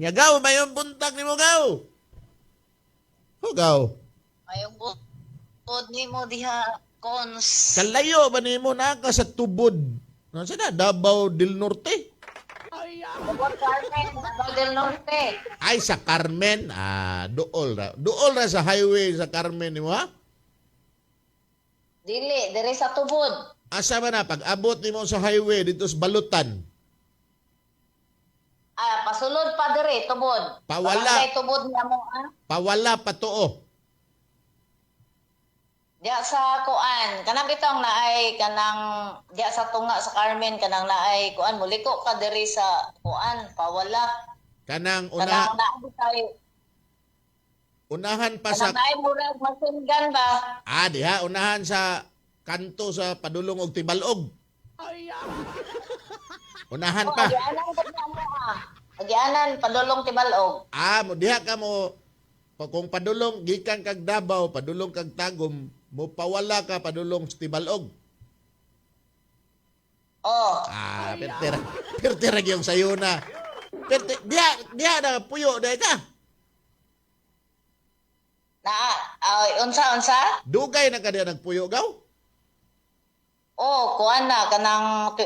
Nya gaw mayong buntag nimo gaw. Ho gaw. Mayong bukod ni mo diha, cons. Kalayo ba nimo naka sa tubod? Ano na Davao del Norte? Bukod Carmen, Davao del Norte. Ay sa Carmen, duol ra. Duol ra sa highway sa Carmen nimo ha? Dili, dire sa tubod. Asa ba na pag abot nimo sa highway dito sa Balutan? Pasulod pa dire, tubod. Pawala. Barangay tubod niya mo, Pawala pa tuo. Diya sa kuan, kanang bitong naay kanang diya sa tunga sa Carmen kanang naay kuan muliko ka diri sa kuan pawala. Kanang Kanang naay tayo. unahan pa sa Kanang naay murag masinggan ba? diha unahan sa kanto sa Padulong og Tibalog. Unahan pa. Agianan ko niya mo Agianan padulong tibalog. Mo diha ka mo kung padulong gikan kag Davao, padulong kag Tagum, mo pawala ka padulong sa Tibalog. Oh, Pertira yung sayo na. Diha na puyo dahil ka. na unsa? Dugay na ka diha nagpuyo gaw. Oh, kuan na kanang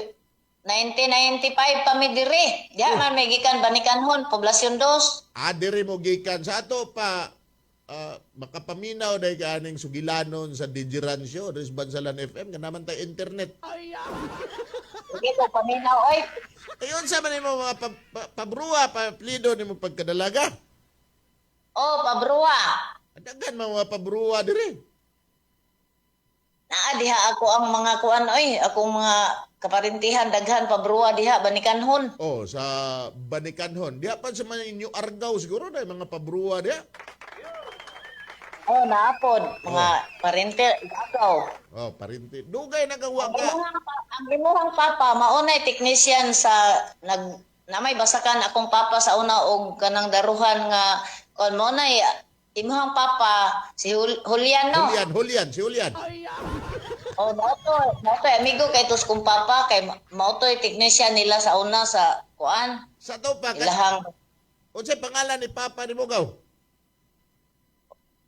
1995 pa mi diri. Diya man may gikan Banikanhon, Poblasyon 2. Diri mo gikan sa ato pa makapaminaw dahil ka aning sugilanon sa Digiransyo, Dres Bansalan FM, ka naman tayo internet. Sige ko paminaw oy. Ayun sa man mo mga pabruwa, paplido ni mo pagkadalaga. Oh, pabrua. Dagan mga pabruwa diri. Naa diha ako ang mga kuan oy, akong mga kaparintihan daghan pabrua diha Banikanhon. Sa Banikanhon. Diha pa sa mga inyo Argao siguro na mga pabruwa diha. Oh, naapod mga parente agaw. Parinti. Dugay nagawa Ang ka. imuhang papa maunay technician sa namay basakan akong papa sa una og kanang daruhan nga kon mo na imuhang papa si Julian no. Si Julian. Oh, mauto amigo kay tus kong papa kay mauto technician nila sa una sa kuan. Sa to pa Ilahang unsay pangalan ni Papa ni Mugaw?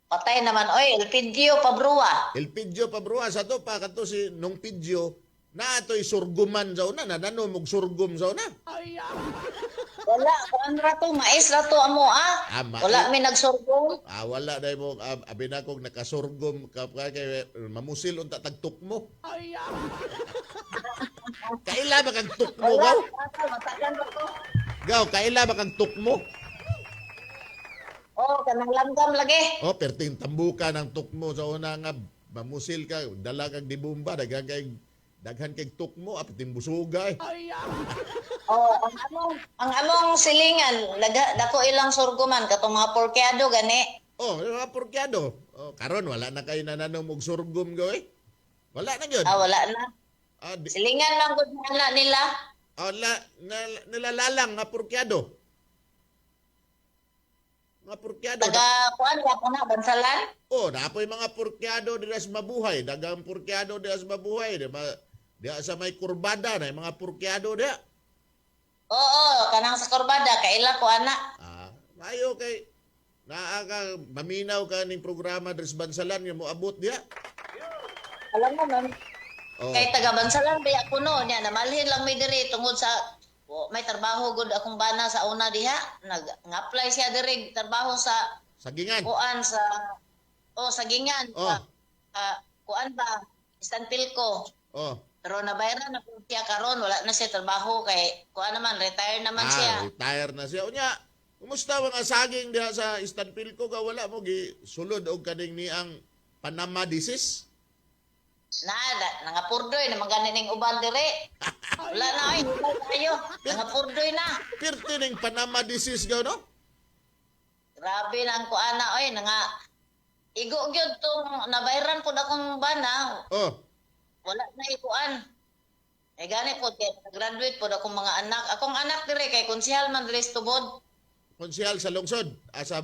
patay naman oy Elpidio Pabrua. Elpidio Pabruwa sa to pa kadto si nung Pidio na ato'y surguman sa una, nananom og surgum sa una. Wala kuan ra to mais ra to amo Mais. Wala mi nagsurgong. Wala dahil mo, abi na kong nakasurgum kay mamusil unta tagtuk mo. Kaila ba kang tuk mo, Wala gaw? matagan ra to. Gaw, kaila ba kang tuk mo? Oh, kanang langgam lagi. Perting tambuka ng tuk mo sa una nga mamusil ka, dala kag dibumba, daghan kay tuk mo, apiting busuga eh. Oh, ang among silingan, dako ilang surguman katong mga porkeado gani. Yung mga porkyado. Karon wala na kayo nananom og surgum gaw eh. Wala na yun. Wala na. Di, Silingan lang gud na nila. nilalalang nga porkyado. Mga porkyado. Taga kuan ka na bansalan. Napoy mga porkyado dira sa mabuhay. Dagang porkyado dira sa mabuhay. Diya sa may kurbada na mga porkyado diya. Oo, kanang sa kurbada kaila ko ana. Mayo kay ka maminaw ka ning programa dres Bansalan nga moabot diya. Alam mo man. Kay taga bansalan ba ako no niya namalhin lang may diri tungod sa may trabaho gud akong bana sa una diha. Nag-apply siya diri trabaho sa Sagingan. kuan sa sagingan. Kuan ba? Istanpilco. Pero nabayaran na po siya karon wala na siya trabaho kay kuan naman retire naman siya. Retire na siya. Unya, kumusta mga saging diha sa Istanpilco ka wala mo gi sulod og kaning niang Panama disease? Nangapurdoy na maganing uban dire. Wala na ay tayo. Nangapurdoy na. Pirti ning Panama disease gaw no? Grabe nang kuana oy igo gyud tong nabayaran pud akong bana. Wala na ikuan. Gani po kay graduate po akong mga anak. Akong anak dire kay konsehal man dire sa tubod. Konsehal sa lungsod, sa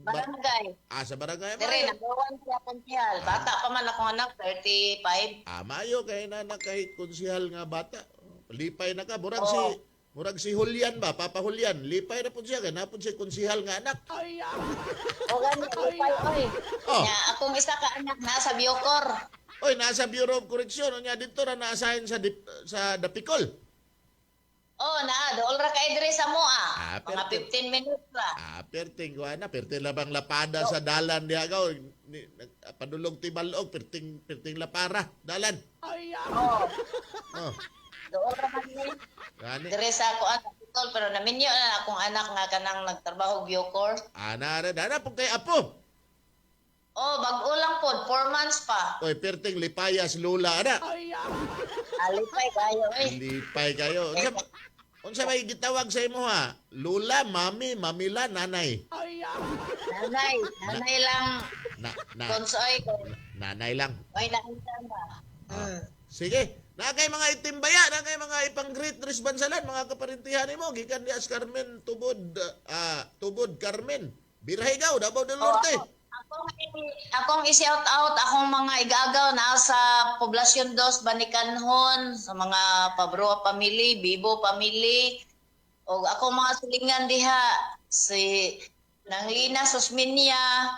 Barangay. sa barangay. Dire nagawan siya konsehal. Bata pa man akong anak 35. Mayo kay na kahit konsehal nga bata. Lipay na ka. Murag si Julian ba, Papa Julian, lipay na po siya, ganapon siya konsihal nga anak. O gani, upay, oy. Oh. Nya, akong isa ka anak nasa Biocor. Oy, nasa Bureau of Correction, unya dito na na-assign sa Dapicol. Oh, dool ra kay dire sa moa. Ah, Mga perfect. 15 minutes ra. Perting ko na, perting labang lapada sa dalan diha gaw. Padulong tibalog, perting lapara, dalan. Oh, Oh, dool ra man ni. gani. Dire sa ako anak tol, pero naminyo na akong anak nga kanang nagtrabaho Biocor. Ana po kay apo. Oh, bag-o lang po, 4 months pa. Oy, perting lipayas lula ana. Alipay kayo, eh. Lipay kayo. Unsa may gitawag sa imo ha? Lula, mami, mamila, nanay. Nanay lang. Konsoy ko. Nanay lang. May nakita ba? Sige. Na kay mga itimbaya, na kay mga ipang great resbansalan, mga kaparintihan mo, gikan di as Carmen Tubod Carmen. Birahay gaw, Davao del Norte. Akong i-shout out akong mga igagaw na sa Poblasyon 2, Banikanhon, sa mga Pabroa family, Bibo family, o akong mga silingan diha, si Nanglina Susminya,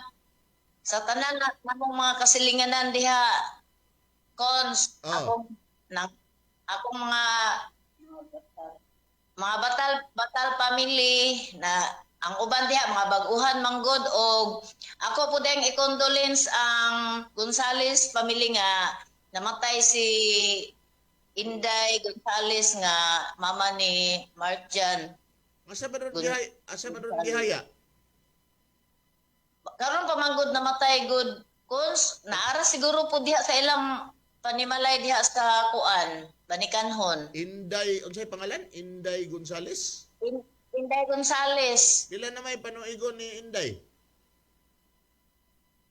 sa tanan namong mga kasilinganan diha, Cons, akong mga batal family na ang uban diha mga bag-uhan manggod og ako po ding i-condolence ang Gonzales family nga namatay si Inday Gonzales nga mama ni Marjan. Asa ba ron gihaya? Karon pa manggod namatay good kuns naara siguro po diha sa ilang panimalay diha sa kuan Banikanhon. Inday, unsay pangalan? Inday Gonzales? Inday Gonzales. Pila na may panuigon ni Inday?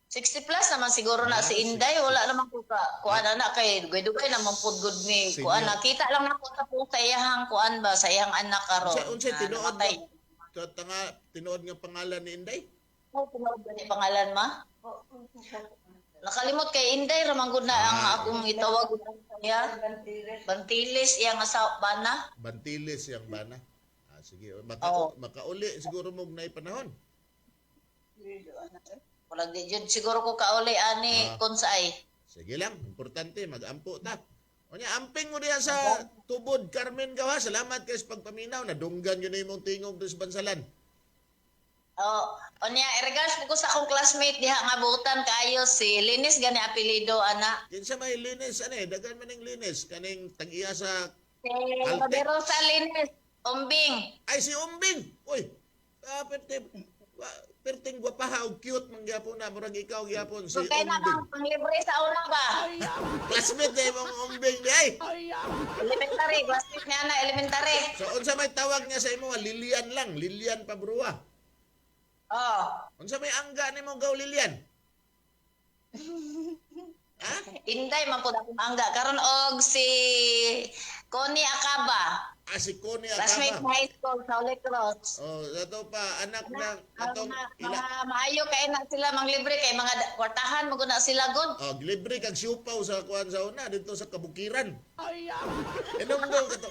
60 plus naman siguro na si Inday. Wala naman ko kuan na kay dugay-dugay naman pud good ni kuan nakita lang nako sa po sa iyang kuan ba sa iyang anak karon. Unsay tinuod tinuod nga pangalan ni Inday? Tinuod ni pangalan ma? Nakalimot kay Inday ramang gud na ang akong itawag niya. Bantiles iyang asawa bana. Bantiles yang bana. Sige, makauli siguro mo na panahon. Wala di jud siguro ko kauli ani konsay. Sige lang, importante mag-ampo ta. Onya amping mo diha sa Tubod Carmen gawa. Salamat kay sa pagpaminaw na dunggan yun imong tingog dos bansalan. Onya regards ko sa akong classmate diha nga butan kaayo si Linis gani apelyido ana. Kinsa may Linis daghan man ning Linis kaning tag-iya sa Si Madero sa Linis. Umbing. Ay, si Umbing! Uy! Perting gwapaha o cute man gyapon na. Murag ikaw gyapon. Si Kaya na Umbing. bang panglibre sa una ba? Classmate na yung Umbing di ay. Elementary. Classmate niya na elementary. So, unsa may tawag niya sa imo? Lilian lang. Lilian Pabrua. Oh. Unsa may angga ni mo gaw Lilian? Ha? Inday man po akong angga. Karon og si Connie Acaba. Si Connie Classmate Acaba. high school sa Holy Cross. Ato pa, anak ng atong Mga maayo kay na sila manglibre kay mga kwartahan maguna sila god. libre kag siupaw sa kuan sa una dito sa Kabukiran. Inong do kato.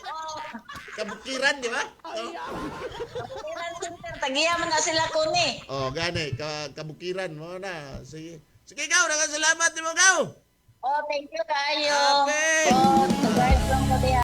Kabukiran, di ba? Kabukiran center tagiya man na sila Connie. Gani Kabukiran mo na. Sige. Sige gaw, salamat nimo gaw. Thank you kayo. Happy! Survive lang mo diha.